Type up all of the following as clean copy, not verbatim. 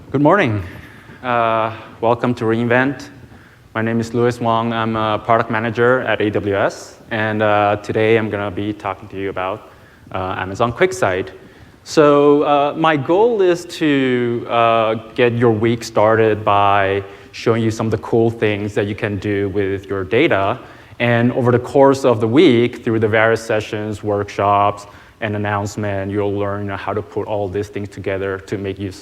Good morning. Welcome to reInvent. My name is Louis Wong. I'm a product manager at AWS. And today I'm going to be talking to you about Amazon QuickSight. So my goal is to get your week started by showing you some of the cool things that you can do with your data. And over the course of the week, through the various sessions, workshops, and announcement, you'll learn how to put all these things together to make your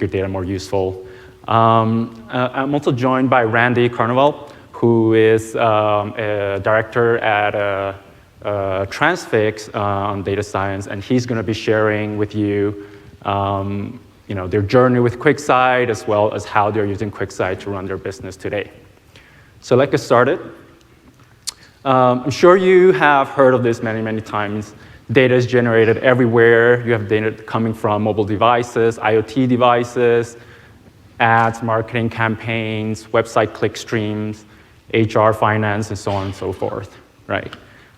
data more useful. I'm also joined by Randy Carnival, who is a director at Transfix on data science, and he's going to be sharing with you, their journey with QuickSight, as well as how they're using QuickSight to run their business today. So let's get started. I'm sure you have heard of this many, many times. Data is generated everywhere. You have data coming from mobile devices, IoT devices, ads, marketing campaigns, website click streams, HR, finance, and so on and so forth, right?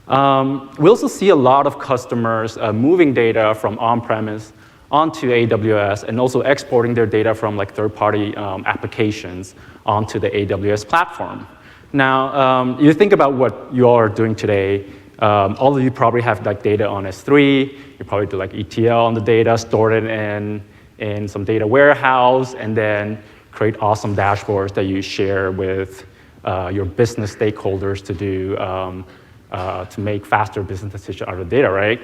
We also see a lot of customers moving data from on-premise onto AWS and also exporting their data from third-party applications onto the AWS platform. Now, you think about what you all are doing today. All of you probably have data on S3. You probably do ETL on the data, store it in some data warehouse, and then create awesome dashboards that you share with your business stakeholders to make faster business decisions out of the data, right?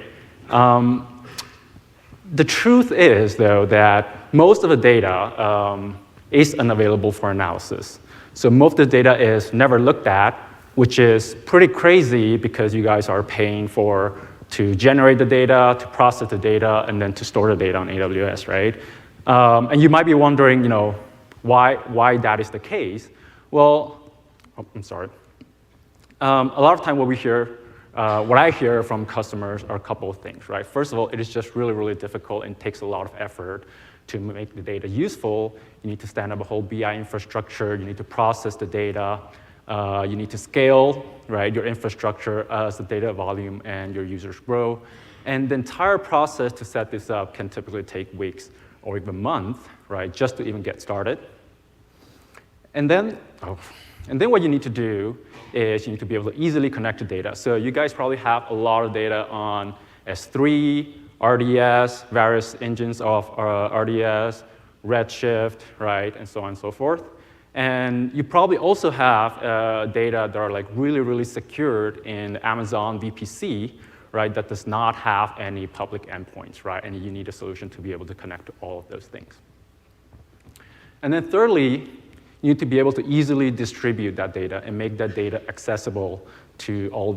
The truth is, though, that most of the data is unavailable for analysis. So most of the data is never looked at, which is pretty crazy because you guys are paying to generate the data, to process the data, and then to store the data on AWS, right? And you might be wondering, why that is the case. Well, I'm sorry. A lot of time what I hear from customers are a couple of things, right? First of all, it is just really, really difficult and takes a lot of effort to make the data useful. You need to stand up a whole BI infrastructure. You need to process the data. You need to scale, right, your infrastructure as the data volume and your users grow. And the entire process to set this up can typically take weeks or even months, right, just to even get started. And then what you need to do is you need to be able to easily connect to data. So you guys probably have a lot of data on S3, RDS, various engines of RDS, Redshift, right, and so on and so forth. And you probably also have data that are really, really secured in Amazon VPC, right, that does not have any public endpoints, right? And you need a solution to be able to connect to all of those things. And then thirdly, you need to be able to easily distribute that data and make that data accessible to all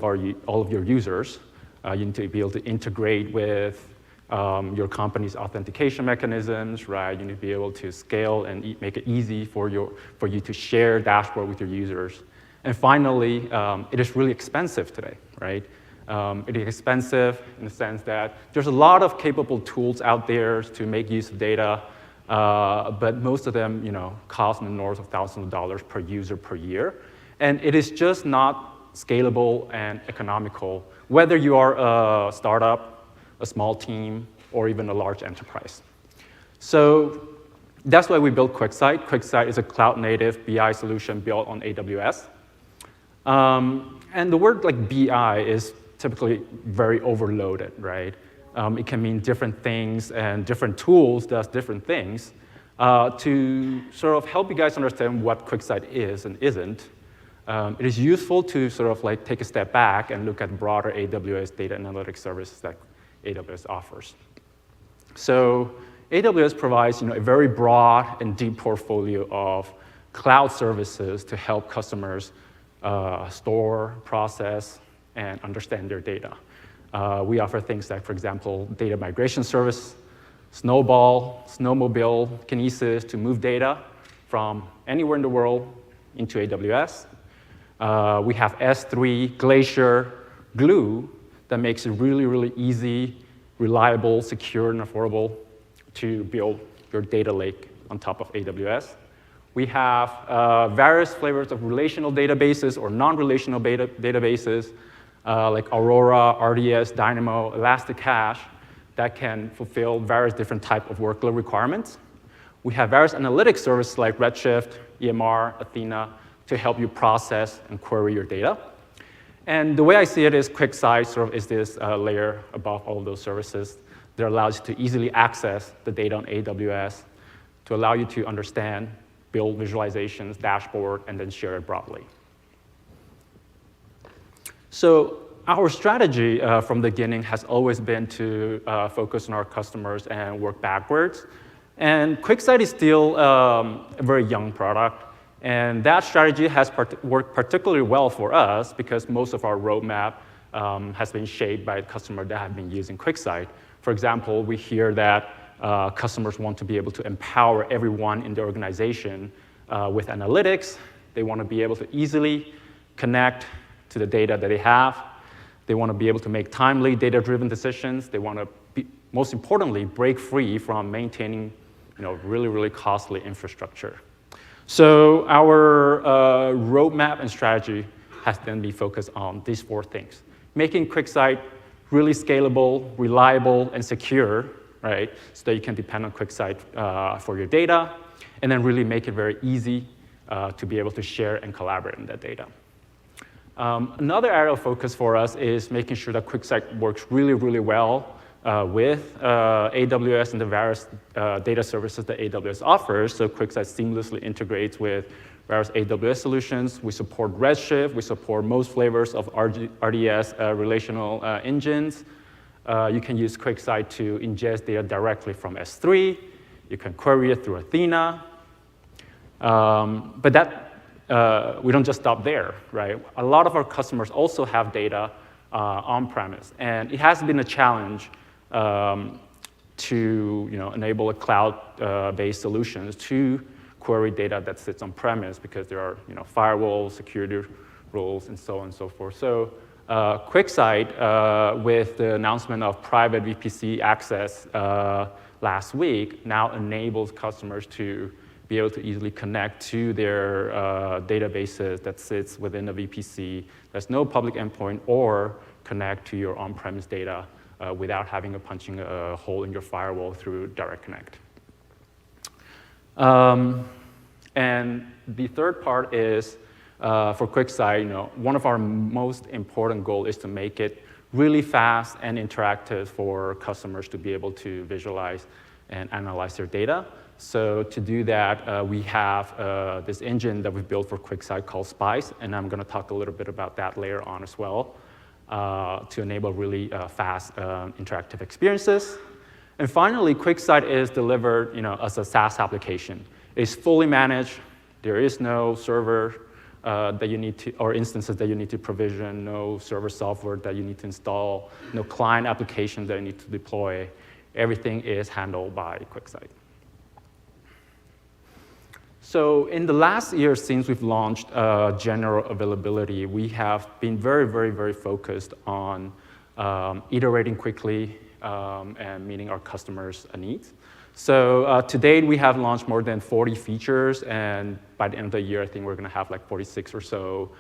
of your users. You need to be able to integrate with your company's authentication mechanisms, right? You need to be able to scale and make it easy for you to share dashboard with your users. And finally, it is really expensive today, right? It is expensive in the sense that there's a lot of capable tools out there to make use of data, but most of them, cost in the north of thousands of dollars per user per year. And it is just not scalable and economical, whether you are a startup, a small team, or even a large enterprise. So that's why we built QuickSight. QuickSight is a cloud-native BI solution built on AWS. And the word BI is typically very overloaded, right? It can mean different things, and different tools does different things. To sort of help you guys understand what QuickSight is and isn't, it is useful to sort of take a step back and look at broader AWS data analytics services that AWS offers. So AWS provides a very broad and deep portfolio of cloud services to help customers store, process, and understand their data. We offer things like, for example, data migration service, Snowball, Snowmobile, Kinesis to move data from anywhere in the world into AWS. We have S3, Glacier, Glue that makes it really, really easy, reliable, secure, and affordable to build your data lake on top of AWS. We have various flavors of relational databases or non-relational databases like Aurora, RDS, Dynamo, Elasticache that can fulfill various different types of workload requirements. We have various analytics services like Redshift, EMR, Athena, to help you process and query your data. And the way I see it is QuickSight sort of is this layer above all of those services that allows you to easily access the data on AWS to allow you to understand, build visualizations, dashboard, and then share it broadly. So our strategy from the beginning has always been to focus on our customers and work backwards. And QuickSight is still a very young product. And that strategy has worked particularly well for us because most of our roadmap has been shaped by customers that have been using QuickSight. For example, we hear that customers want to be able to empower everyone in the organization with analytics. They want to be able to easily connect to the data that they have. They want to be able to make timely, data-driven decisions. They want to, most importantly, break free from maintaining really, really costly infrastructure. So our roadmap and strategy has then been focused on these 4 things. Making QuickSight really scalable, reliable, and secure, right? So that you can depend on QuickSight for your data, and then really make it very easy to be able to share and collaborate on that data. Another area of focus for us is making sure that QuickSight works really, really well with AWS and the various data services that AWS offers. So QuickSight seamlessly integrates with various AWS solutions. We support Redshift. We support most flavors of RDS relational engines. You can use QuickSight to ingest data directly from S3. You can query it through Athena. But we don't just stop there, right? A lot of our customers also have data on-premise. And it has been a challenge to enable a cloud-based solutions to query data that sits on-premise because there are firewalls, security rules, and so on and so forth. So QuickSight, with the announcement of private VPC access last week, now enables customers to be able to easily connect to their databases that sits within the VPC. There's no public endpoint, or connect to your on-premise data without having to punching a hole in your firewall through Direct Connect. And the third part is, for QuickSight, one of our most important goals is to make it really fast and interactive for customers to be able to visualize and analyze their data. So to do that, we have this engine that we've built for QuickSight called Spy, and I'm going to talk a little bit about that later on as well, to enable really fast interactive experiences. And finally, QuickSight is delivered as a SaaS application. It's fully managed. There is no server that you need to, or instances that you need to provision, no server software that you need to install, no client application that you need to deploy. Everything is handled by QuickSight. So in the last year since we've launched general availability, we have been very, very, very focused on iterating quickly and meeting our customers' needs. So to date, we have launched more than 40 features, and by the end of the year, I think we're going to have like 46 or so.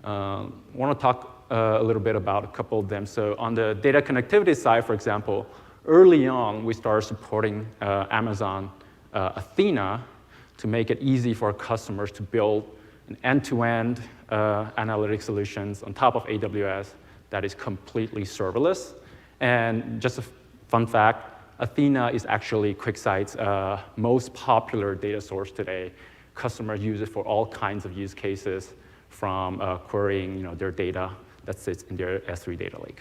I want to talk a little bit about a couple of them. So on the data connectivity side, for example, early on, we started supporting Amazon Athena to make it easy for our customers to build an end-to-end analytic solutions on top of AWS that is completely serverless. And just a fun fact, Athena is actually QuickSight's most popular data source today. Customers use it for all kinds of use cases, from querying their data that sits in their S3 data lake.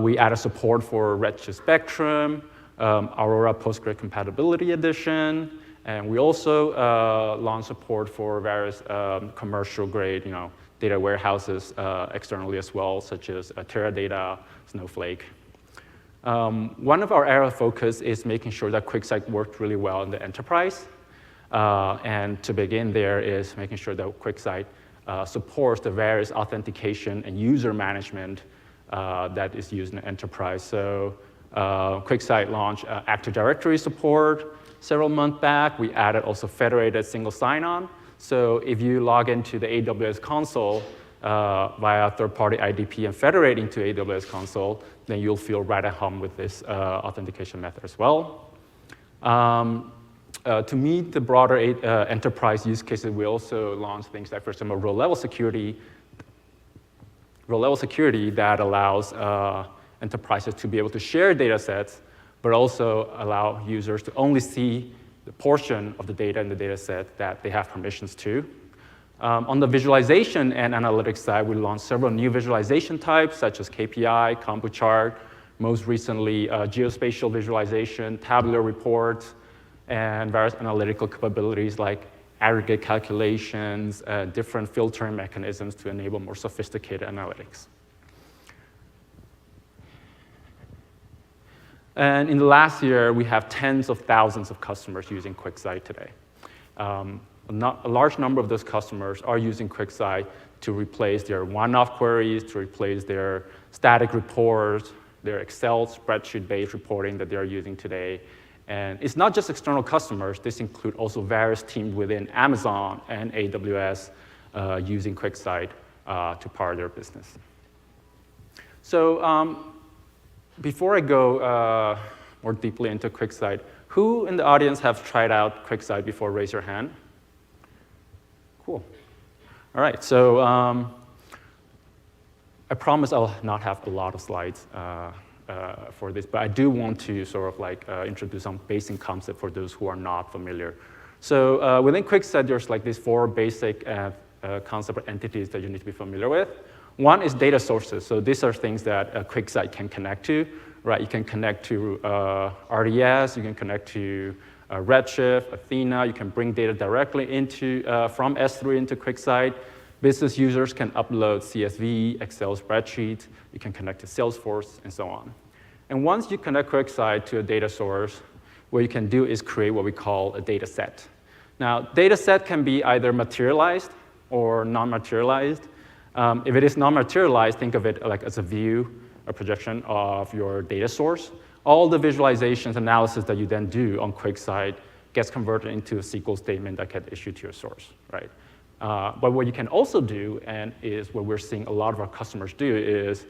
We added support for Redshift Spectrum, Aurora Postgres Compatibility Edition, and we also launched support for various commercial-grade data warehouses externally as well, such as Teradata, Snowflake. One of our area of focus is making sure that QuickSight worked really well in the enterprise. And to begin there is making sure that QuickSight supports the various authentication and user management that is used in the enterprise. So QuickSight launched Active Directory support several months back. We added also federated single sign-on. So if you log into the AWS console via third-party IDP and federate into AWS console, then you'll feel right at home with this authentication method as well. To meet the broader enterprise use cases, we also launched things like, for example, row-level security that allows enterprises to be able to share data sets, but also allow users to only see the portion of the data in the data set that they have permissions to. On the visualization and analytics side, we launched several new visualization types, such as KPI, combo chart, most recently geospatial visualization, tabular reports, and various analytical capabilities like aggregate calculations, different filtering mechanisms to enable more sophisticated analytics. And in the last year, we have tens of thousands of customers using QuickSight today. A large number of those customers are using QuickSight to replace their one-off queries, to replace their static reports, their Excel spreadsheet-based reporting that they're using today. And it's not just external customers. This includes also various teams within Amazon and AWS using QuickSight to power their business. So before I go more deeply into QuickSight, who in the audience have tried out QuickSight before? Raise your hand. Cool. All right, so I promise I'll not have a lot of slides for this, but I do want to sort of like introduce some basic concept for those who are not familiar. So within QuickSight, there's like these 4 basic concept or entities that you need to be familiar with. One is data sources. So these are things that QuickSight can connect to, right? You can connect to RDS, you can connect to Redshift, Athena. You can bring data directly into from S3 into QuickSight. Business users can upload CSV, Excel spreadsheets. You can connect to Salesforce, and so on. And once you connect QuickSight to a data source, what you can do is create what we call a data set. Now, data set can be either materialized or non-materialized. If it is non-materialized, think of it like as a view, a projection of your data source. All the visualizations, analysis that you then do on QuickSight gets converted into a SQL statement that gets issued to your source, right? But what you can also do, and is what we're seeing a lot of our customers do, is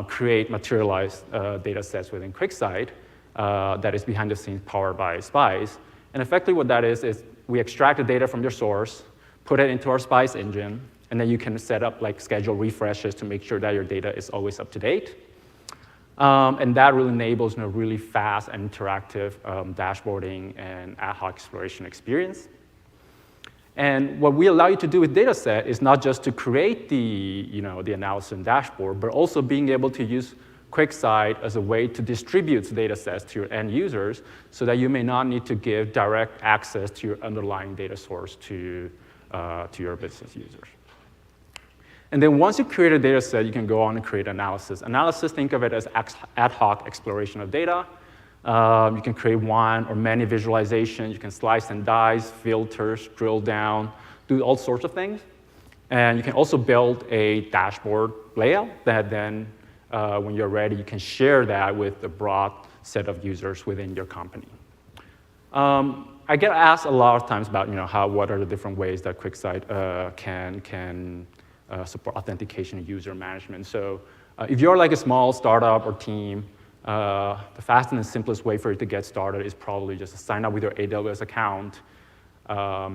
create materialized data sets within QuickSight that is behind the scenes powered by Spies. And effectively what that is we extract the data from your source, put it into our Spies engine, and then you can set up like schedule refreshes to make sure that your data is always up to date. And that really enables a really fast and interactive dashboarding and ad hoc exploration experience. And what we allow you to do with dataset is not just to create the analysis and dashboard, but also being able to use QuickSight as a way to distribute data sets to your end users so that you may not need to give direct access to your underlying data source to your business users. And then once you create a data set, you can go on and create analysis. Analysis, think of it as ad hoc exploration of data. You can create one or many visualizations. You can slice and dice, filters, drill down, do all sorts of things. And you can also build a dashboard layout that then, when you're ready, you can share that with a broad set of users within your company. I get asked a lot of times about what are the different ways that QuickSight can support authentication and user management. So if you're like a small startup or team, the fastest and simplest way for you to get started is probably just to sign up with your AWS account.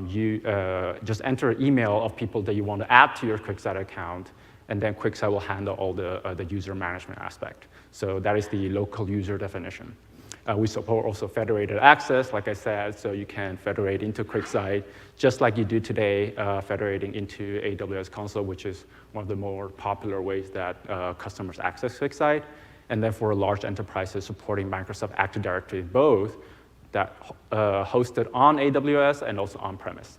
You just enter an email of people that you want to add to your QuickSight account, and then QuickSight will handle all the user management aspect. So that is the local user definition. We support also federated access, like I said, so you can federate into QuickSight just like you do today, federating into AWS Console, which is one of the more popular ways that customers access QuickSight. And then for large enterprises supporting Microsoft Active Directory, both that hosted on AWS and also on-premise.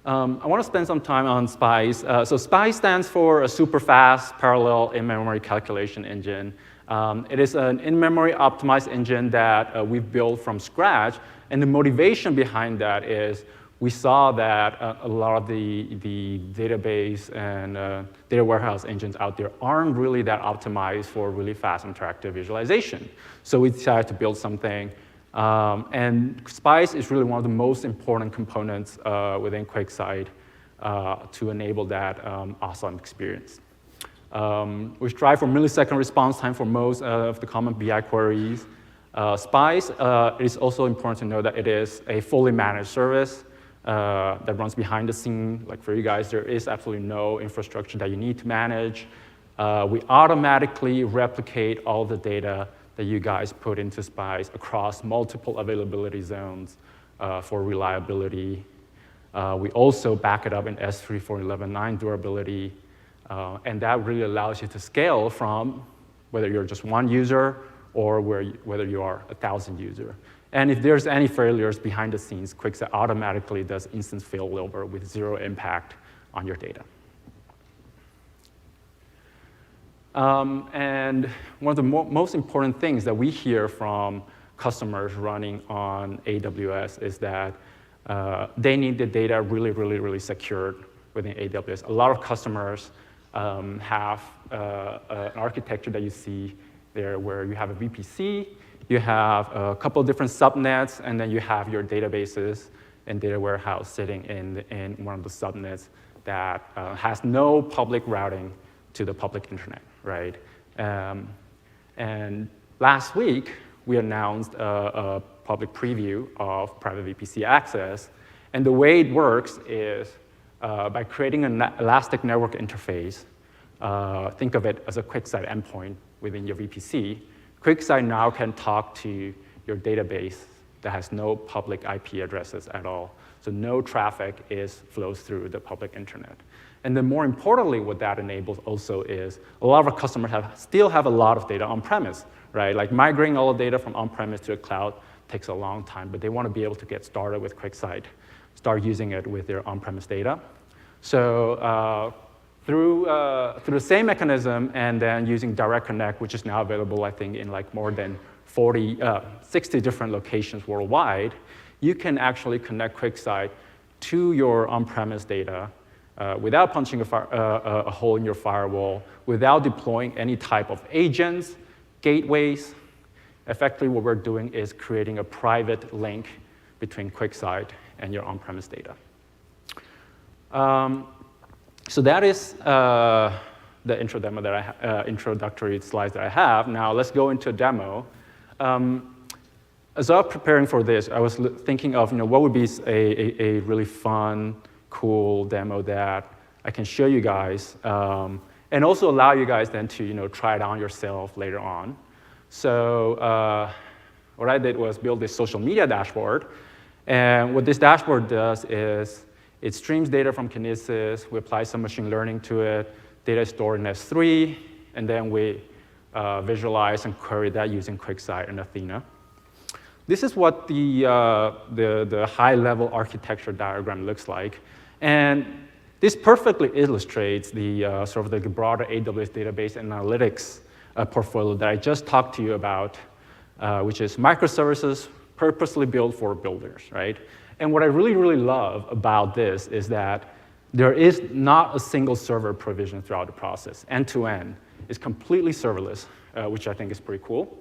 I want to spend some time on Spies. So Spies stands for a super fast parallel in-memory calculation engine. It is an in-memory optimized engine that we've built from scratch. And the motivation behind that is we saw that a lot of the database and data warehouse engines out there aren't really that optimized for really fast interactive visualization. So we decided to build something. And Spies is really one of the most important components within QuickSight to enable that awesome experience. We strive for millisecond response time for most of the common BI queries. Spies, it is also important to know that it is a fully managed service that runs behind the scene. Like for you guys, there is absolutely no infrastructure that you need to manage. We automatically replicate all the data that you guys put into Spies across multiple availability zones for reliability. We also back it up in S3 for 11.9 durability. And that really allows you to scale from whether you're just one user or whether you are 1,000 users. And if there's any failures behind the scenes, QuickSight automatically does instant failover with zero impact on your data. And one of the most important things that we hear from customers running on AWS is that they need the data really, really, really secured within AWS. A lot of customers have an architecture that you see there where you have a VPC, you have a couple of different subnets, and then you have your databases and data warehouse sitting in one of the subnets that has no public routing to the public internet, right? And last week, we announced a public preview of private VPC Access. And the way it works is by creating an elastic network interface, think of it as a QuickSight endpoint within your VPC. QuickSight now can talk to your database that has no public IP addresses at all. So no traffic flows through the public internet. And then more importantly, what that enables also is a lot of our customers still have a lot of data on-premise, right? Like migrating all the data from on-premise to the cloud takes a long time, but they want to be able to get started with QuickSight, start using it with their on-premise data. So through the same mechanism and then using Direct Connect, which is now available, I think, in like more than 60 different locations worldwide, you can actually connect QuickSight to your on-premise data without punching a hole in your firewall, without deploying any type of agents, gateways. Effectively, what we're doing is creating a private link between QuickSight and your on-premise data. So that is the intro demo that introductory slides that I have. Now let's go into a demo. As I was preparing for this, I was thinking of what would be a really fun, cool demo that I can show you guys, and also allow you guys then to try it on yourself later on. So what I did was build this social media dashboard, and what this dashboard does is it streams data from Kinesis. We apply some machine learning to it. Data is stored in S3, and then we visualize and query that using QuickSight and Athena. This is what the high-level architecture diagram looks like. And this perfectly illustrates the sort of the broader AWS database and analytics portfolio that I just talked to you about, which is microservices purposely built for builders, right? And what I really, really love about this is that there is not a single server provision throughout the process. End-to-end is completely serverless, which I think is pretty cool.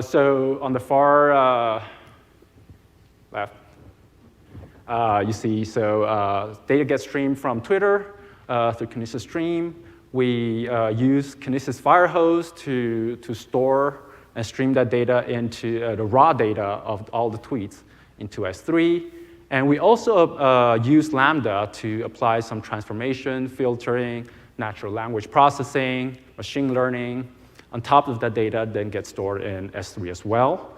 So on the far left, you see, data gets streamed from Twitter through Kinesis Stream. We use Kinesis Firehose to store and stream that data into the raw data of all the tweets into S3. And we also use Lambda to apply some transformation, filtering, natural language processing, machine learning. On top of that data, then gets stored in S3 as well.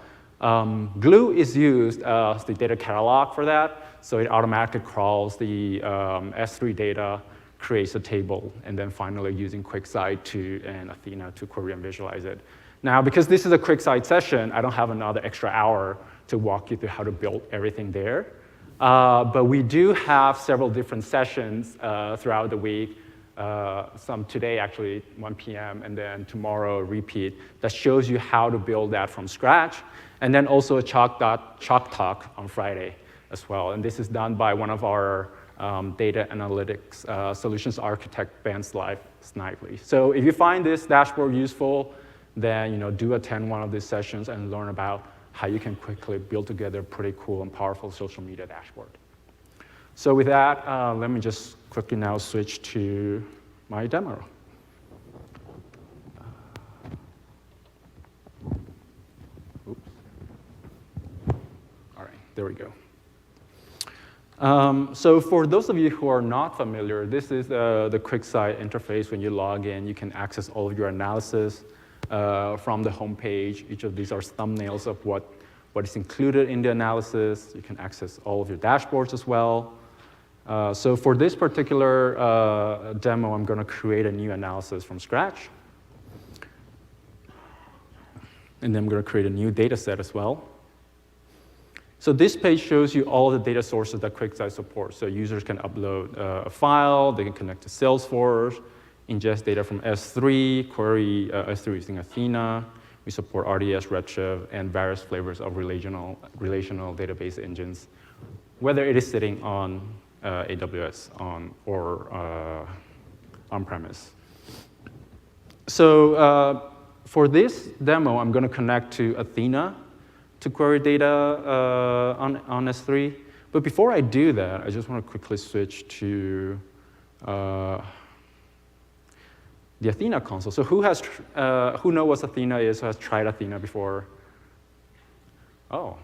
Glue is used as the data catalog for that, so it automatically crawls the S3 data, creates a table, and then finally using QuickSight and Athena to query and visualize it. Now, because this is a QuickSight session, I don't have another extra hour to walk you through how to build everything there. But we do have several different sessions throughout the week. Some today, actually, 1 p.m., and then tomorrow, a repeat, that shows you how to build that from scratch. And then also a Chalk Talk on Friday as well. And this is done by one of our data analytics solutions architect, Ben Snively. So if you find this dashboard useful, then do attend one of these sessions and learn about how you can quickly build together a pretty cool and powerful social media dashboard. So with that, let me just quickly now switch to my demo. Oops. there we go. So for those of you who are not familiar, this is the QuickSight interface. When you log in, you can access all of your analysis from the home page. Each of these are thumbnails of what is included in the analysis. You can access all of your dashboards as well. So for this particular demo, I'm going to create a new analysis from scratch. And then I'm going to create a new data set as well. So this page shows you all the data sources that QuickSight supports. So users can upload a file, they can connect to Salesforce, ingest data from S3, query S3 using Athena. We support RDS, Redshift, and various flavors of relational database engines, whether it is sitting on AWS or on-premise. So for this demo, I'm going to connect to Athena to query data on S3. But before I do that, I just want to quickly switch to the Athena console. So who knows what Athena is, who has tried Athena before? Oh,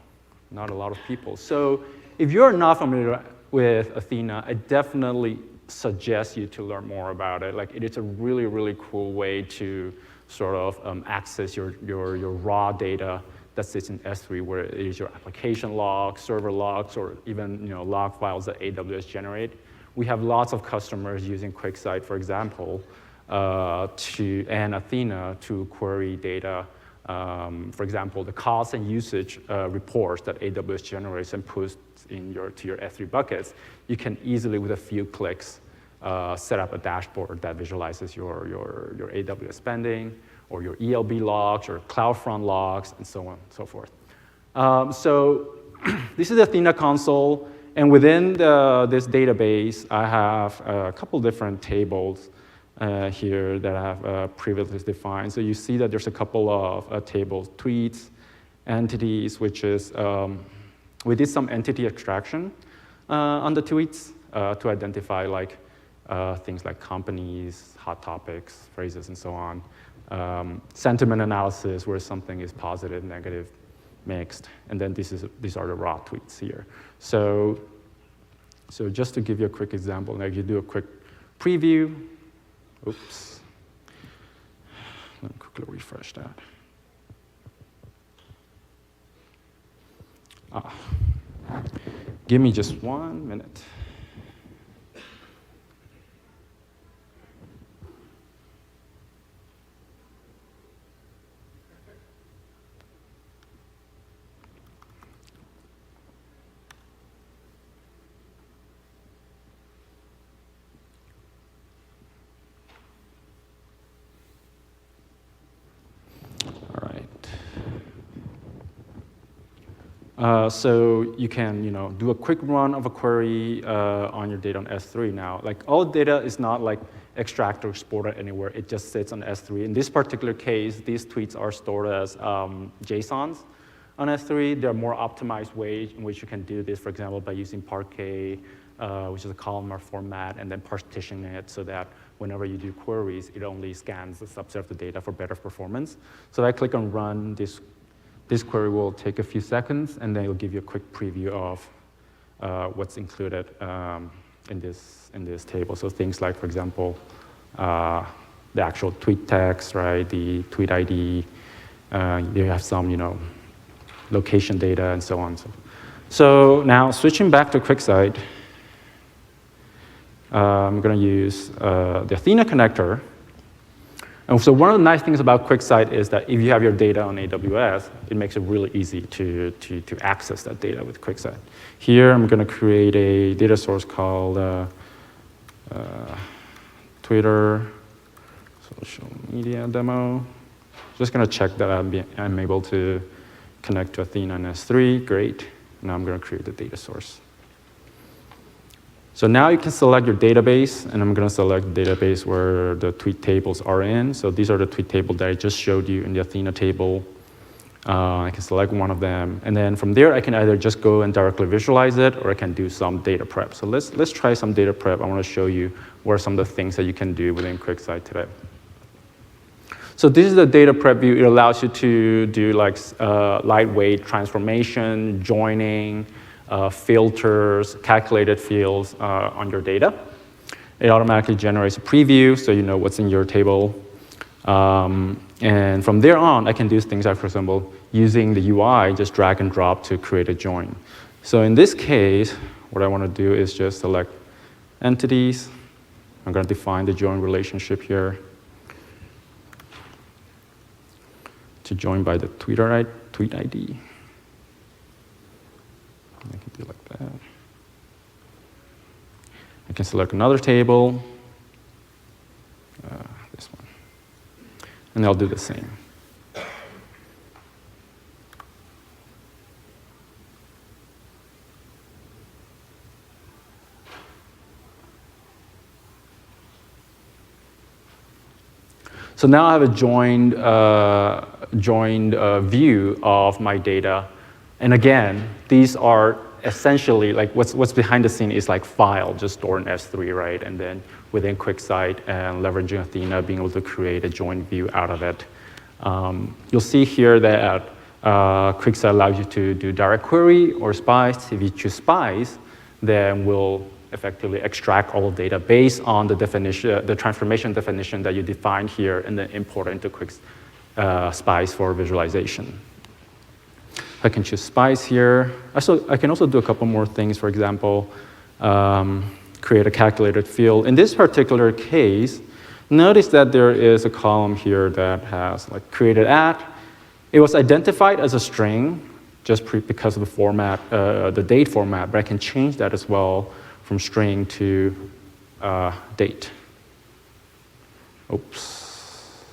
not a lot of people. So if you're not familiar with Athena, I definitely suggest you to learn more about it. Like, it is a really, really cool way to sort of access your raw data that sits in S3, where it is your application logs, server logs, or even log files that AWS generate. We have lots of customers using QuickSight, for example, and Athena to query data. For example, the cost and usage reports that AWS generates and puts to your S3 buckets. You can easily, with a few clicks, set up a dashboard that visualizes your AWS spending, or your ELB logs, or CloudFront logs, and so on and so forth. So this is the Athena console, and within this database, I have a couple different tables here that I have previously defined. So you see that there's a couple of tables, tweets, entities, which is, we did some entity extraction on the tweets to identify things like companies, hot topics, phrases, and so on. Sentiment analysis, where something is positive, negative, mixed, and then these are the raw tweets here. So just to give you a quick example, like you do a quick preview. Oops. Let me quickly refresh that. Give me just 1 minute. So you can do a quick run of a query on your data on S3 now. Like, all data is not extracted or exported anywhere. It just sits on S3. In this particular case, these tweets are stored as JSONs on S3. There are more optimized ways in which you can do this, for example, by using Parquet, which is a columnar format, and then partitioning it so that whenever you do queries, it only scans a subset of the data for better performance. So if I click on Run, this query will take a few seconds, and then it'll give you a quick preview of what's included in this table. So things like, for example, the actual tweet text, right? The tweet ID. You have some, location data, and so on. So now switching back to QuickSight, I'm going to use the Athena Connector. And so one of the nice things about QuickSight is that if you have your data on AWS, it makes it really easy to access that data with QuickSight. Here, I'm going to create a data source called Twitter social media demo. Just going to check that I'm able to connect to Athena and S3. Great. Now I'm going to create the data source. So now you can select your database, and I'm going to select the database where the tweet tables are in. So these are the tweet tables that I just showed you in the Athena table. I can select one of them, and then from there I can either just go and directly visualize it, or I can do some data prep. So let's try some data prep. I want to show you what are some of the things that you can do within QuickSight today. So this is the data prep view. It allows you to do like lightweight transformation, joining, filters, calculated fields on your data. It automatically generates a preview, so you know what's in your table. And from there on, I can do things like, for example, using the UI, just drag and drop to create a join. So in this case, what I want to do is just select entities. I'm going to define the join relationship here to join by the tweet ID. I can do like that. I can select another table, this one, and I'll do the same. So now I have a joined view of my data. And again, these are essentially, like what's behind the scene is like file just stored in S3, right? And then within QuickSight and leveraging Athena, being able to create a joined view out of it. You'll see here that QuickSight allows you to do direct query or spies. If you choose spies, then we'll effectively extract all the data based on the definition, the transformation definition that you defined here, and then import it into QuickSight for visualization. I can choose spies here. I can also do a couple more things. For example, create a calculated field. In this particular case, notice that there is a column here that has like created at. It was identified as a string just because of the format, the date format, but I can change that as well from string to date. Oops,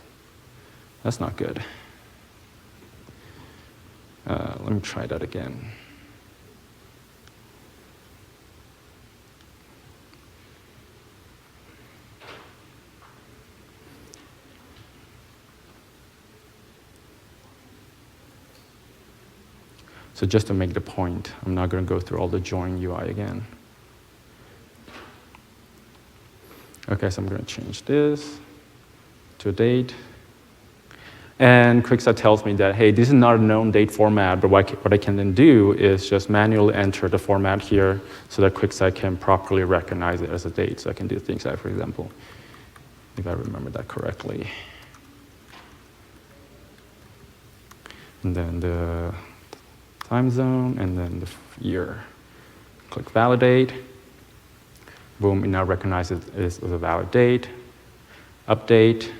that's not good. Let me try that again. So just to make the point, I'm not going to go through all the join UI again. Okay, so I'm going to change this to a date. And QuickSight tells me that, hey, this is not a known date format, but what I can then do is just manually enter the format here so that QuickSight can properly recognize it as a date. So I can do things like, for example, if I remember that correctly. And then the time zone, and then the year. Click validate. Boom, it now recognizes it as a valid date. Update.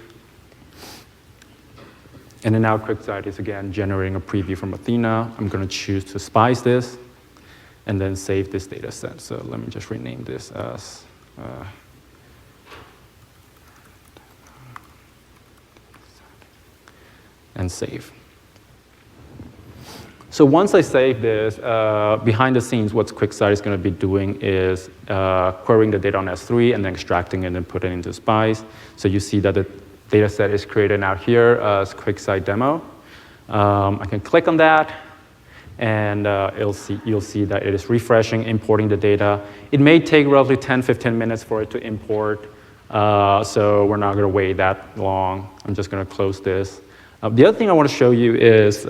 And then now QuickSight is again generating a preview from Athena. I'm going to choose to spice this and then save this data set. So let me just rename this as and save. So once I save this, behind the scenes, what QuickSight is going to be doing is querying the data on S3 and then extracting it and putting it into Spice. So you see that the data set is created out here as QuickSight demo. I can click on that, and you'll see that it is refreshing, importing the data. It may take roughly 10-15 minutes for it to import, so we're not going to wait that long. I'm just going to close this. The other thing I want to show you is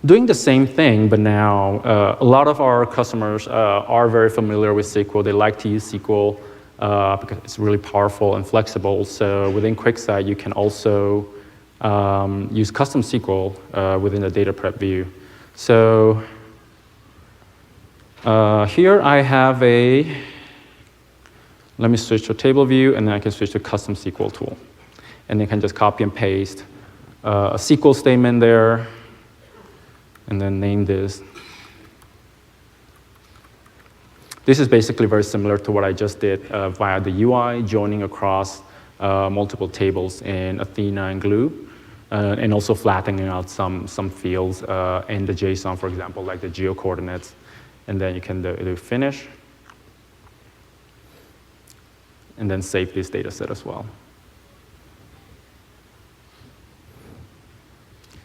doing the same thing, but now a lot of our customers are very familiar with SQL. They like to use SQL because it's really powerful and flexible. So within QuickSight, you can also use custom SQL within the data prep view. So here I have let me switch to table view, and then I can switch to custom SQL tool. And you can just copy and paste a SQL statement there, and then name this. This is basically very similar to what I just did via the UI, joining across multiple tables in Athena and Glue, and also flattening out some fields in the JSON, for example, like the geo coordinates. And then you can do finish, and then save this data set as well.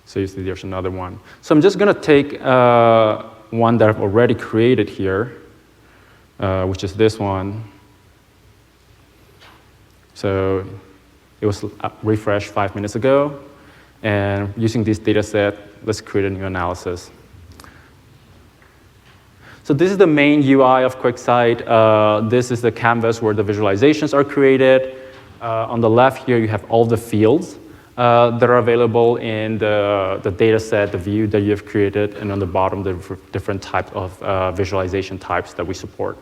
So you see there's another one. So I'm just going to take one that I've already created here, which is this one. So It was refreshed 5 minutes ago. And using this data set, let's create a new analysis. So this is the main UI of QuickSight. This is the canvas where the visualizations are created. On the left here, you have all the fields that are available in the data set, the view that you have created, and on the bottom, the different types of visualization types that we support.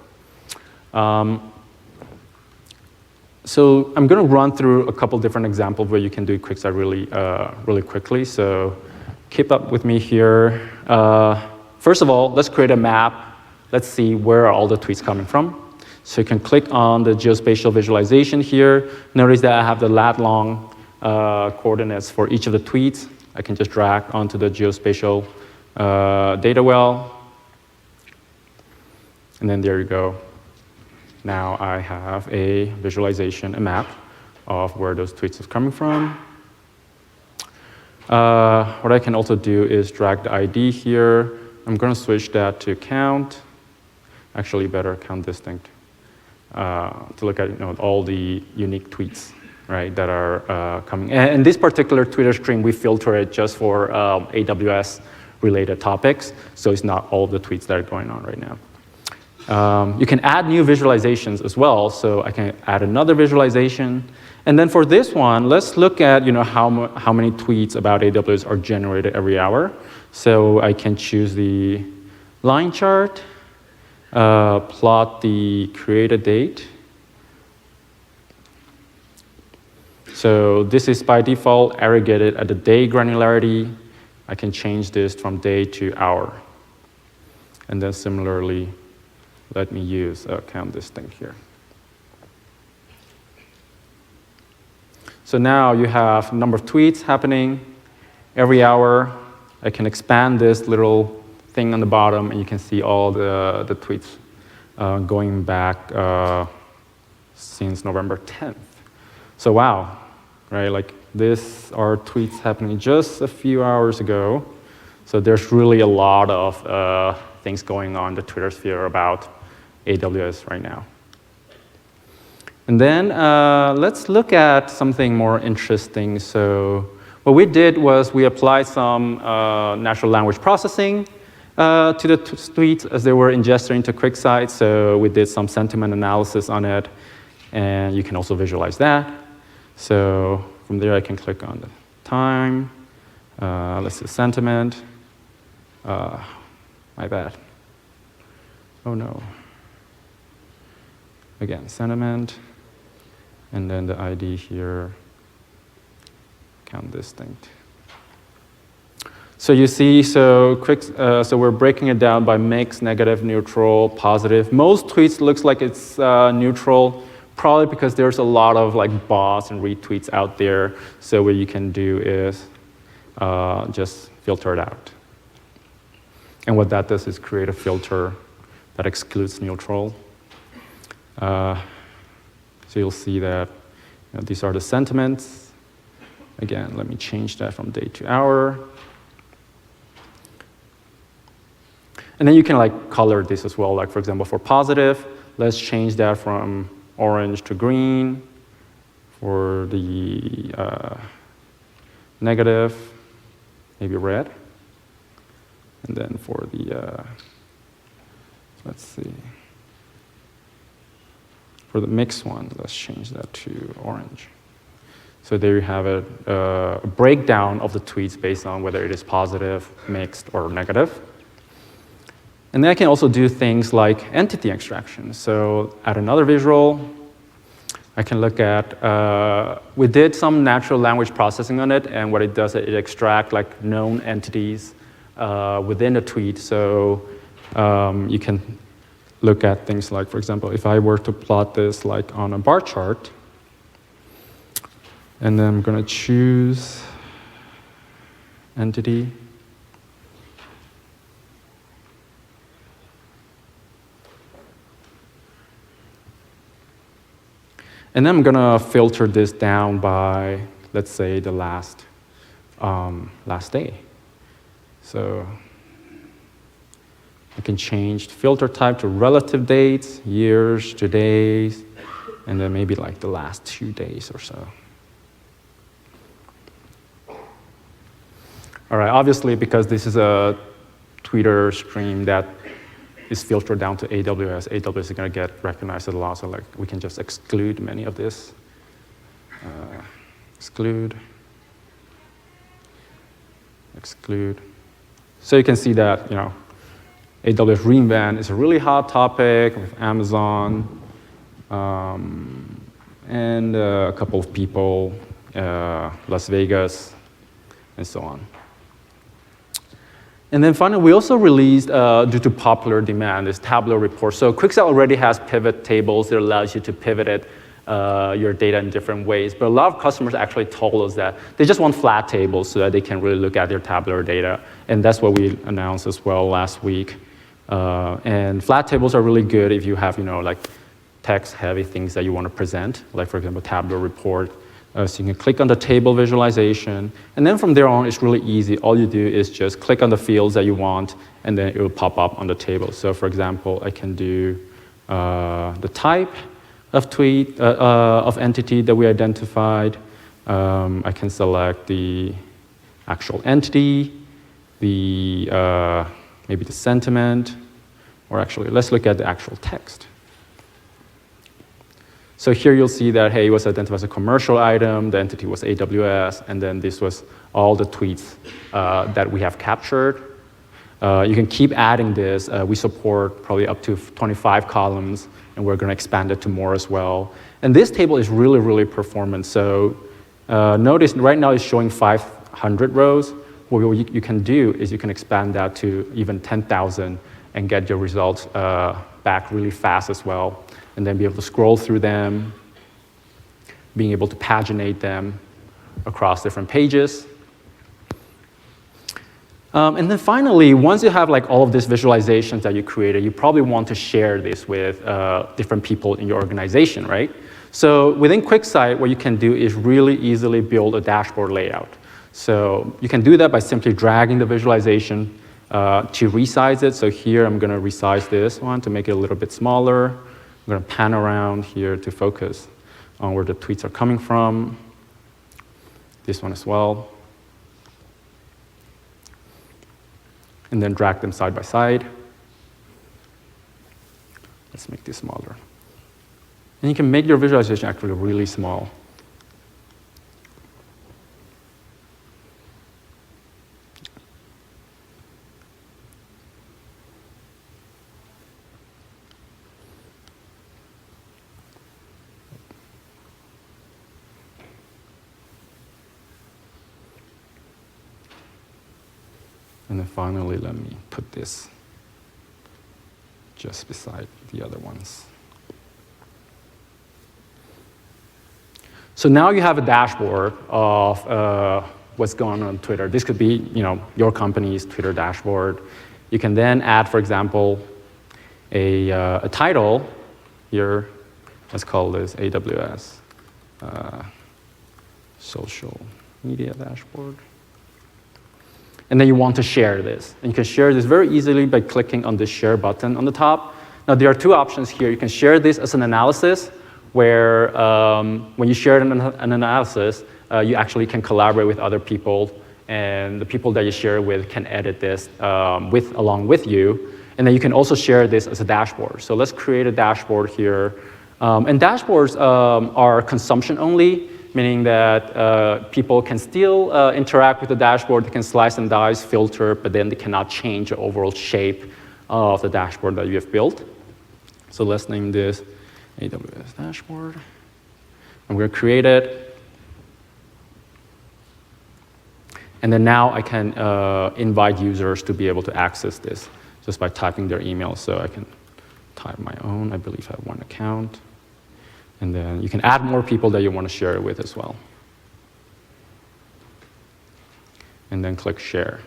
So I'm going to run through a couple different examples where you can do QuickSight really quickly. So keep up with me here. First of all, let's create a map. Let's see where are all the tweets coming from. So you can click on the geospatial visualization here. Notice that I have the lat long coordinates for each of the tweets. I can just drag onto the geospatial data well. And then there you go. Now I have a visualization, a map of where those tweets are coming from. What I can also do is drag the ID here. I'm going to switch that to count. Actually, better count distinct to look at all the unique tweets, right, that are coming. And in this particular Twitter stream, we filter it just for AWS-related topics, so it's not all the tweets that are going on right now. You can add new visualizations as well, so I can add another visualization. And then for this one, let's look at how many tweets about AWS are generated every hour. So I can choose the line chart, plot the created date. So this is by default aggregated at the day granularity. I can change this from day to hour. And then similarly, let me use count distinct here. So now you have a number of tweets happening every hour. I can expand this little thing on the bottom, and you can see all the tweets going back since November 10th. So wow, right? Like this are tweets happening just a few hours ago. So there's really a lot of things going on in the Twitter sphere about AWS right now. And then let's look at something more interesting. So what we did was we applied some natural language processing to the tweets as they were ingested into QuickSight. So we did some sentiment analysis on it, and you can also visualize that. So from there, I can click on the time. Let's do sentiment. My bad. Oh no. Again, sentiment, and then the ID here, count distinct. So you see, so we're breaking it down by mixed, negative, neutral, positive. Most tweets looks like it's neutral, probably because there's a lot of like bots and retweets out there. So what you can do is just filter it out. And what that does is create a filter that excludes neutral. So you'll see that these are the sentiments. Again, let me change that from day to hour. And then you can like color this as well. Like for example, for positive, let's change that from orange to green. For the negative, maybe red. And then for the, let's see. For the mixed one, let's change that to orange. So there you have it, a breakdown of the tweets based on whether it is positive, mixed, or negative. And then I can also do things like entity extraction. So add another visual. I can look at, we did some natural language processing on it, and what it does, it extracts like known entities within a tweet. So you can look at things like, for example, if I were to plot this like on a bar chart, and then I'm going to choose entity. And then I'm going to filter this down by, let's say, the last day. So I can change the filter type to relative dates, years to days, and then maybe like the last 2 days or so. All right, obviously, because this is a Twitter stream that is filtered down to AWS, AWS is going to get recognized a lot, so like we can just exclude many of this. Exclude. So you can see that, AWS reInvent is a really hot topic with Amazon and a couple of people, Las Vegas, and so on. And then finally, we also released, due to popular demand, this tabular report. So QuickSight already has pivot tables that allows you to pivot it, your data in different ways. But a lot of customers actually told us that they just want flat tables so that they can really look at their tabular data. And that's what we announced as well last week. And flat tables are really good if you have, like text-heavy things that you want to present, like, for example, tabular report. So you can click on the table visualization, and then from there on, it's really easy. All you do is just click on the fields that you want, and then it will pop up on the table. So for example, I can do the type of tweet, of entity that we identified. I can select the actual entity, maybe the sentiment, or actually, let's look at the actual text. So here you'll see that, hey, it was identified as a commercial item, the entity was AWS, and then this was all the tweets that we have captured. You can keep adding this. We support probably up to 25 columns, and we're going to expand it to more as well. And this table is really, really performant. So notice right now it's showing 500 rows. What you can do is you can expand that to even 10,000 and get your results back really fast as well. And then be able to scroll through them, being able to paginate them across different pages. And then finally, once you have like all of these visualizations that you created, you probably want to share this with different people in your organization, right? So within QuickSight, what you can do is really easily build a dashboard layout. So you can do that by simply dragging the visualization to resize it. So here I'm going to resize this one to make it a little bit smaller. I'm going to pan around here to focus on where the tweets are coming from. This one as well. And then drag them side by side. Let's make this smaller. And you can make your visualization actually really small. And then finally, let me put this just beside the other ones. So now you have a dashboard of what's going on Twitter. This could be, your company's Twitter dashboard. You can then add, for example, a title here. Let's call this AWS Social Media Dashboard. And then you want to share this. And you can share this very easily by clicking on the share button on the top. Now, there are two options here. You can share this as an analysis, where when you share an analysis, you actually can collaborate with other people, and the people that you share with can edit this along with you. And then you can also share this as a dashboard. So let's create a dashboard here. And dashboards are consumption only, meaning that people can still interact with the dashboard. They can slice and dice, filter, but then they cannot change the overall shape of the dashboard that you have built. So let's name this AWS dashboard. I'm going to create it. And then now I can invite users to be able to access this just by typing their email. So I can type my own. I believe I have one account. And then you can add more people that you want to share it with as well. And then click Share.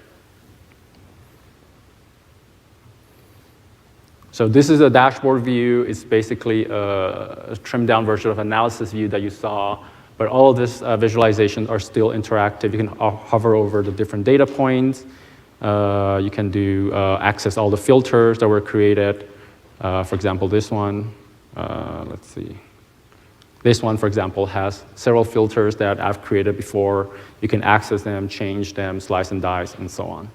So this is a dashboard view. It's basically a trimmed-down version of analysis view that you saw. But all of these visualizations are still interactive. You can hover over the different data points. You can access all the filters that were created. For example, this one. Let's see. This one, for example, has several filters that I've created before. You can access them, change them, slice and dice, and so on.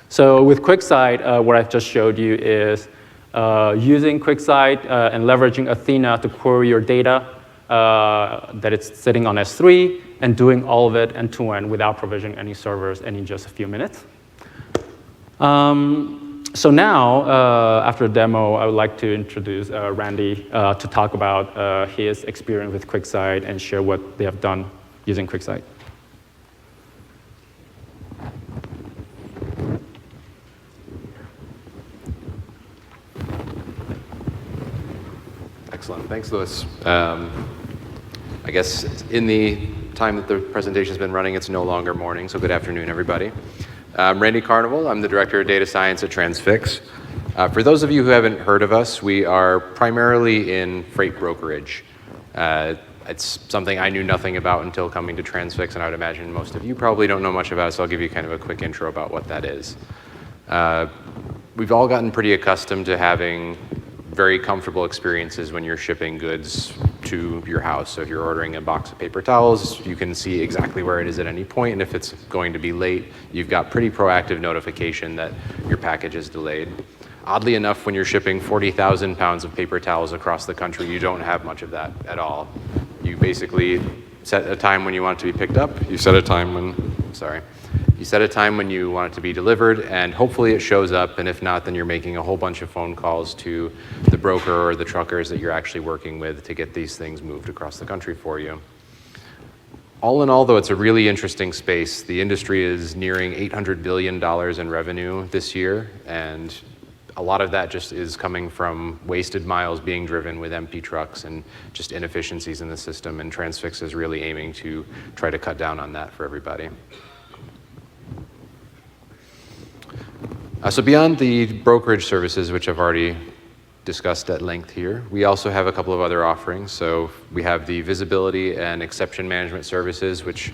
So with QuickSight, what I've just showed you is using QuickSight and leveraging Athena to query your data that it's sitting on S3 and doing all of it end-to-end without provisioning any servers and in just a few minutes. So now, after the demo, I would like to introduce Randy to talk about his experience with QuickSight and share what they have done using QuickSight. Excellent. Thanks, Louis. I guess in the time that the presentation's been running, it's no longer morning, so good afternoon, everybody. I'm Randy Carnival. I'm the Director of Data Science at Transfix. For those of you who haven't heard of us, we are primarily in freight brokerage. It's something I knew nothing about until coming to Transfix, and I would imagine most of you probably don't know much about it, so I'll give you kind of a quick intro about what that is. We've all gotten pretty accustomed to having very comfortable experiences when you're shipping goods to your house. So if you're ordering a box of paper towels, you can see exactly where it is at any point, and if it's going to be late, you've got pretty proactive notification that your package is delayed. Oddly enough, when you're shipping 40,000 pounds of paper towels across the country, you don't have much of that at all. You basically set a time when you want it to be picked up, you set a time when you want it to be delivered, and hopefully it shows up, and if not, then you're making a whole bunch of phone calls to the broker or the truckers that you're actually working with to get these things moved across the country for you. All in all, though, it's a really interesting space. The industry is nearing $800 billion in revenue this year, and a lot of that just is coming from wasted miles being driven with empty trucks and just inefficiencies in the system, and Transfix is really aiming to try to cut down on that for everybody. So beyond the brokerage services, which I've already discussed at length here, we also have a couple of other offerings. So we have the visibility and exception management services, which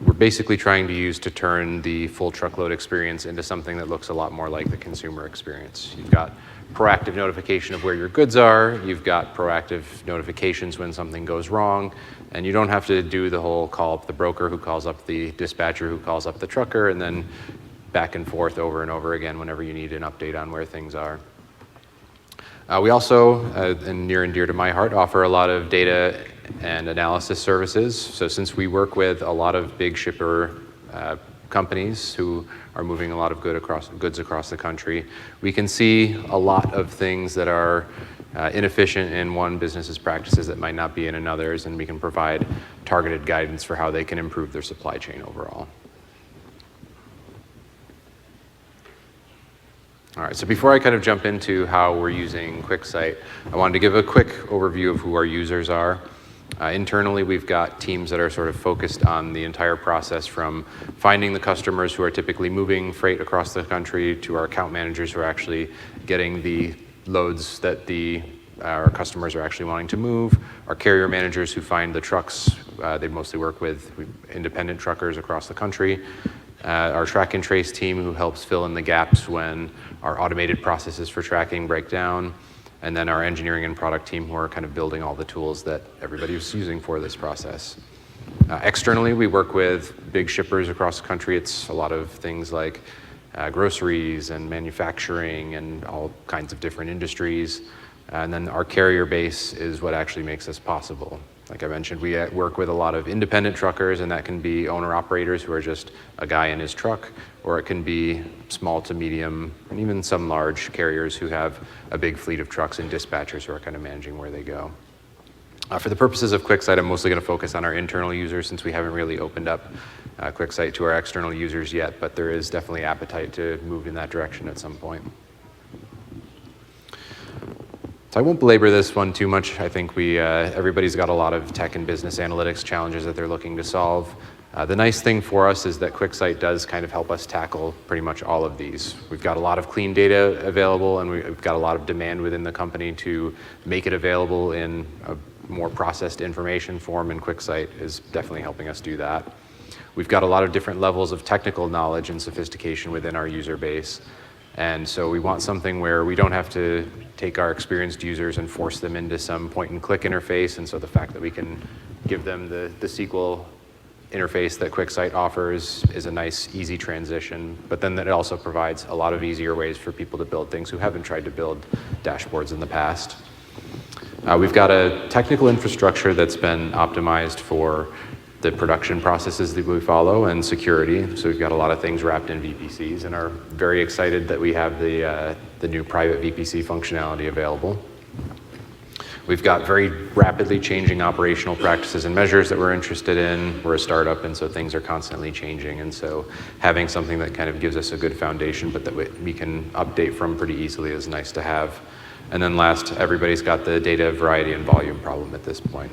we're basically trying to use to turn the full truckload experience into something that looks a lot more like the consumer experience. You've got proactive notification of where your goods are, you've got proactive notifications when something goes wrong, and you don't have to do the whole call up the broker who calls up the dispatcher who calls up the trucker, and then back and forth over and over again whenever you need an update on where things are. We also, and near and dear to my heart, offer a lot of data and analysis services. So since we work with a lot of big shipper companies who are moving a lot of goods across the country, we can see a lot of things that are inefficient in one business's practices that might not be in another's, and we can provide targeted guidance for how they can improve their supply chain overall. All right, so before I kind of jump into how we're using QuickSight, I wanted to give a quick overview of who our users are. Internally, we've got teams that are sort of focused on the entire process, from finding the customers who are typically moving freight across the country to our account managers who are actually getting the loads that our customers are actually wanting to move, our carrier managers who find the trucks. They mostly work with independent truckers across the country. Our track and trace team who helps fill in the gaps when our automated processes for tracking break down, and then our engineering and product team who are kind of building all the tools that everybody's using for this process. Externally, we work with big shippers across the country. It's a lot of things like groceries and manufacturing and all kinds of different industries. And then our carrier base is what actually makes this possible. Like I mentioned, we work with a lot of independent truckers, and that can be owner-operators who are just a guy in his truck, or it can be small to medium, and even some large carriers who have a big fleet of trucks and dispatchers who are kind of managing where they go. For the purposes of QuickSight, I'm mostly going to focus on our internal users since we haven't really opened up QuickSight to our external users yet, but there is definitely appetite to move in that direction at some point. So I won't belabor this one too much. I think everybody's got a lot of tech and business analytics challenges that they're looking to solve. The nice thing for us is that QuickSight does kind of help us tackle pretty much all of these. We've got a lot of clean data available, and we've got a lot of demand within the company to make it available in a more processed information form, and QuickSight is definitely helping us do that. We've got a lot of different levels of technical knowledge and sophistication within our user base. And so we want something where we don't have to take our experienced users and force them into some point-and-click interface. And so the fact that we can give them the SQL interface that QuickSight offers is a nice, easy transition. But then that also provides a lot of easier ways for people to build things who haven't tried to build dashboards in the past. We've got a technical infrastructure that's been optimized for the production processes that we follow and security. So we've got a lot of things wrapped in VPCs and are very excited that we have the new private VPC functionality available. We've got very rapidly changing operational practices and measures that we're interested in. We're a startup, and so things are constantly changing. And so having something that kind of gives us a good foundation, but that we can update from pretty easily is nice to have. And then last, everybody's got the data variety and volume problem at this point.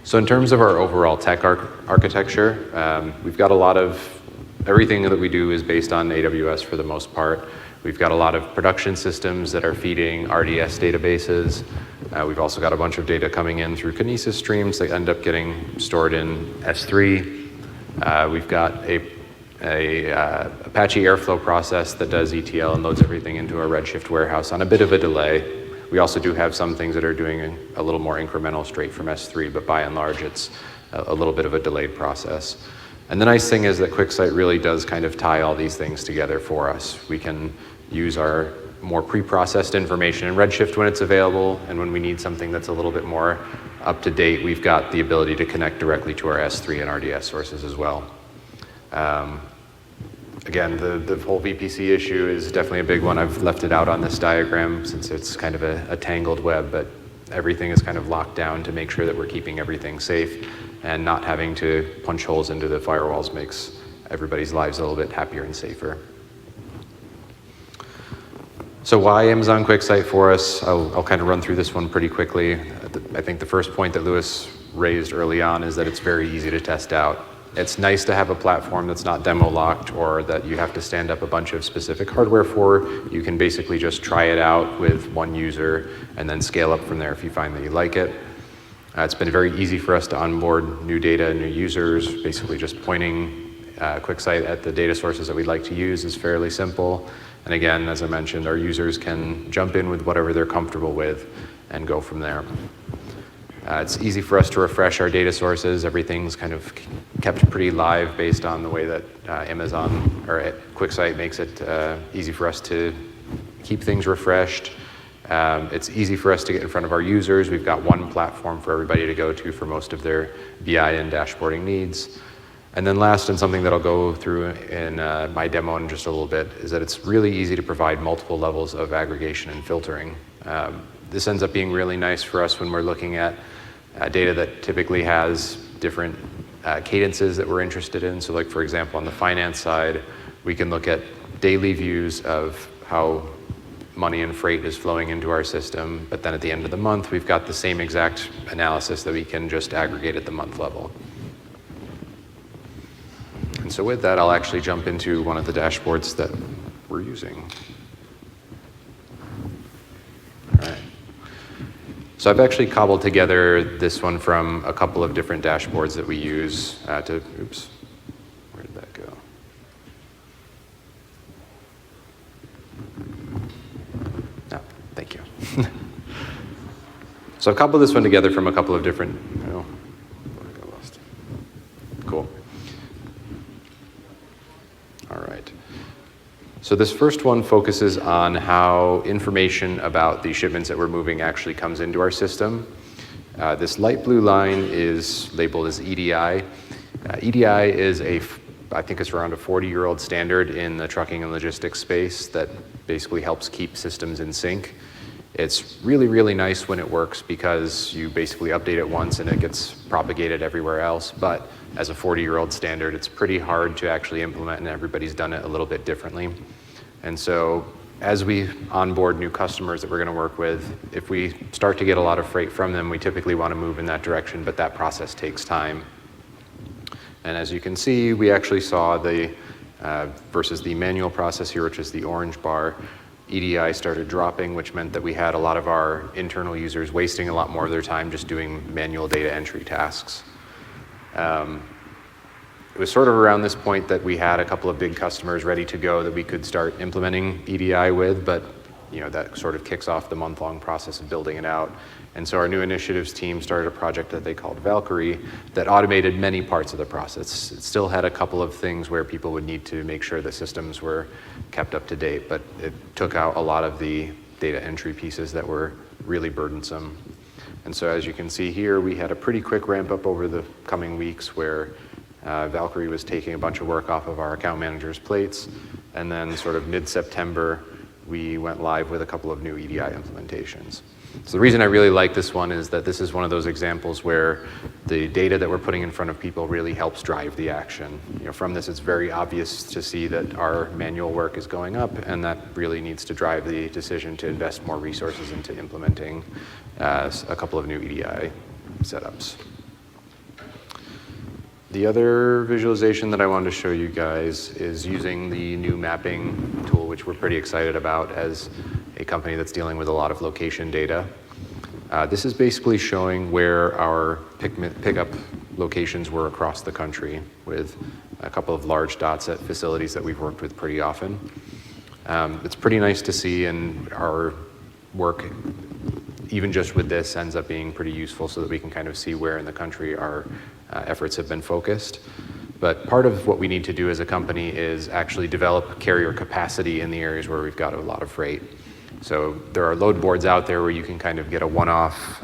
So in terms of our overall tech architecture, we've got a lot of, everything that we do is based on AWS for the most part. We've got a lot of production systems that are feeding RDS databases. We've also got a bunch of data coming in through Kinesis streams that end up getting stored in S3. We've got a Apache Airflow process that does ETL and loads everything into our Redshift warehouse on a bit of a delay. We also do have some things that are doing a little more incremental straight from S3, but by and large, it's a little bit of a delayed process. And the nice thing is that QuickSight really does kind of tie all these things together for us. We can use our more pre-processed information in Redshift when it's available, and when we need something that's a little bit more up to date, we've got the ability to connect directly to our S3 and RDS sources as well. Again, the whole VPC issue is definitely a big one. I've left it out on this diagram since it's kind of a tangled web, but everything is kind of locked down to make sure that we're keeping everything safe, and not having to punch holes into the firewalls makes everybody's lives a little bit happier and safer. So why Amazon QuickSight for us? I'll kind of run through this one pretty quickly. I think the first point that Lewis raised early on is that it's very easy to test out. It's nice to have a platform that's not demo locked or that you have to stand up a bunch of specific hardware for. You can basically just try it out with one user and then scale up from there if you find that you like it. It's been very easy for us to onboard new data, new users. Basically just pointing QuickSight at the data sources that we'd like to use is fairly simple. And again, as I mentioned, our users can jump in with whatever they're comfortable with and go from there. It's easy for us to refresh our data sources. Everything's kind of kept pretty live based on the way that Amazon or QuickSight makes it easy for us to keep things refreshed. It's easy for us to get in front of our users. We've got one platform for everybody to go to for most of their BI and dashboarding needs. And then last, and something that I'll go through in my demo in just a little bit, is that it's really easy to provide multiple levels of aggregation and filtering. This ends up being really nice for us when we're looking at data that typically has different cadences that we're interested in. So like, for example, on the finance side, we can look at daily views of how money and freight is flowing into our system, but then at the end of the month, we've got the same exact analysis that we can just aggregate at the month level. And so with that, I'll actually jump into one of the dashboards that we're using. All right. So I've actually cobbled together this one from a couple of different dashboards that we use oops, where did that go? Oh, thank you. So I've cobbled this one together from a couple of different, I lost it. Cool. All right. So this first one focuses on how information about the shipments that we're moving actually comes into our system. This light blue line is labeled as EDI. EDI is I think it's around a 40-year-old standard in the trucking and logistics space that basically helps keep systems in sync. It's really, really nice when it works because you basically update it once and it gets propagated everywhere else. But as a 40-year-old standard, it's pretty hard to actually implement, and everybody's done it a little bit differently. And so as we onboard new customers that we're going to work with, if we start to get a lot of freight from them, we typically want to move in that direction, but that process takes time. And as you can see, we actually saw the versus the manual process here, which is the orange bar, EDI started dropping, which meant that we had a lot of our internal users wasting a lot more of their time just doing manual data entry tasks. it was sort of around this point that we had a couple of big customers ready to go that we could start implementing EDI with, but that sort of kicks off the month-long process of building it out. And so our new initiatives team started a project that they called Valkyrie that automated many parts of the process. It still had a couple of things where people would need to make sure the systems were kept up to date, but it took out a lot of the data entry pieces that were really burdensome. And so as you can see here, we had a pretty quick ramp up over the coming weeks where Valkyrie was taking a bunch of work off of our account managers' plates, and then sort of mid-September, we went live with a couple of new EDI implementations. So the reason I really like this one is that this is one of those examples where the data that we're putting in front of people really helps drive the action. From this, it's very obvious to see that our manual work is going up, and that really needs to drive the decision to invest more resources into implementing a couple of new EDI setups. The other visualization that I wanted to show you guys is using the new mapping tool, which we're pretty excited about as a company that's dealing with a lot of location data. This is basically showing where our pickup locations were across the country with a couple of large dots at facilities that we've worked with pretty often. It's pretty nice to see, and our work, even just with this, ends up being pretty useful so that we can kind of see where in the country our efforts have been focused. But part of what we need to do as a company is actually develop carrier capacity in the areas where we've got a lot of freight. So there are load boards out there where you can kind of get a one-off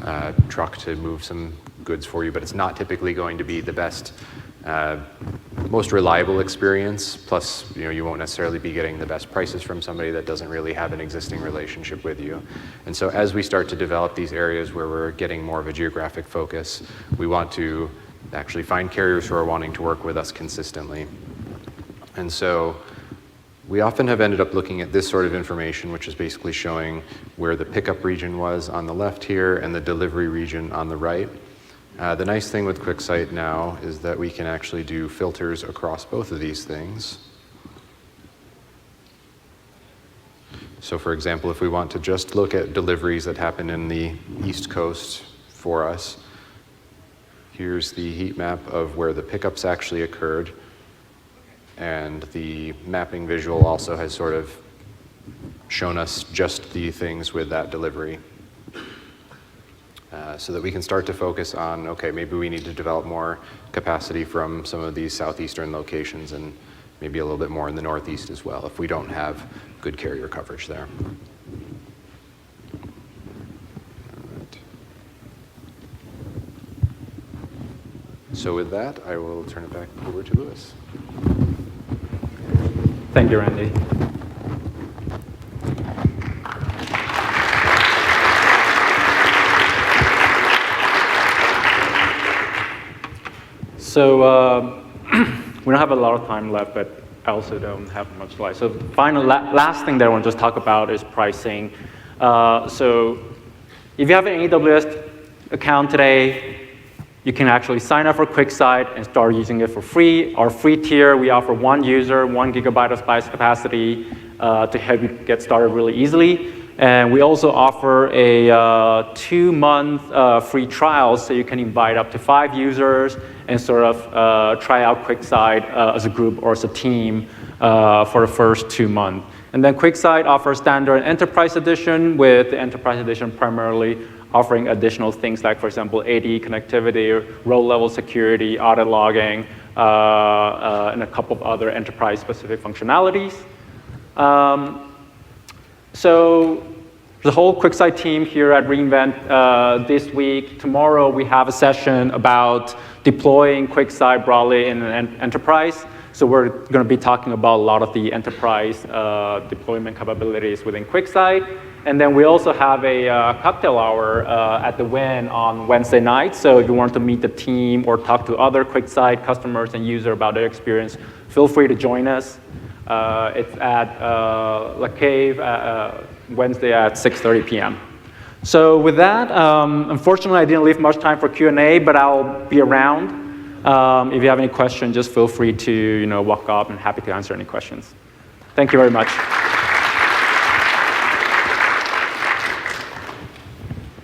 truck to move some goods for you, but it's not typically going to be the best, most reliable experience. Plus, you won't necessarily be getting the best prices from somebody that doesn't really have an existing relationship with you. And so as we start to develop these areas where we're getting more of a geographic focus, we want to actually find carriers who are wanting to work with us consistently. And so we often have ended up looking at this sort of information, which is basically showing where the pickup region was on the left here and the delivery region on the right. The nice thing with QuickSight now is that we can actually do filters across both of these things. So for example, if we want to just look at deliveries that happen in the East Coast for us, here's the heat map of where the pickups actually occurred. And the mapping visual also has sort of shown us just the things with that delivery. So that we can start to focus on, okay, maybe we need to develop more capacity from some of these southeastern locations and maybe a little bit more in the northeast as well if we don't have good carrier coverage there. So with that, I will turn it back over to Louis. Thank you, Randy. So we don't have a lot of time left, but I also don't have much life. So final last thing that I want to just talk about is pricing. So if you have an AWS account today, you can actually sign up for QuickSight and start using it for free. Our free tier, we offer 1 user, 1 gigabyte of Spice capacity to help you get started really easily. And we also offer a 2-month free trial, so you can invite up to 5 users and sort of try out QuickSight as a group or as a team for the first 2 months. And then QuickSight offers standard Enterprise Edition, with the Enterprise Edition primarily offering additional things like, for example, AD connectivity, role-level security, audit logging, and a couple of other enterprise-specific functionalities. So the whole QuickSight team here at re:Invent this week. Tomorrow we have a session about deploying QuickSight broadly in an enterprise. So we're going to be talking about a lot of the enterprise deployment capabilities within QuickSight. And then we also have a cocktail hour at the Win on Wednesday night. So if you want to meet the team or talk to other QuickSight customers and users about their experience, feel free to join us. It's at La Cave Wednesday at 6:30 p.m. So with that, unfortunately, I didn't leave much time for Q&A, but I'll be around. If you have any questions, just feel free to walk up, and happy to answer any questions. Thank you very much.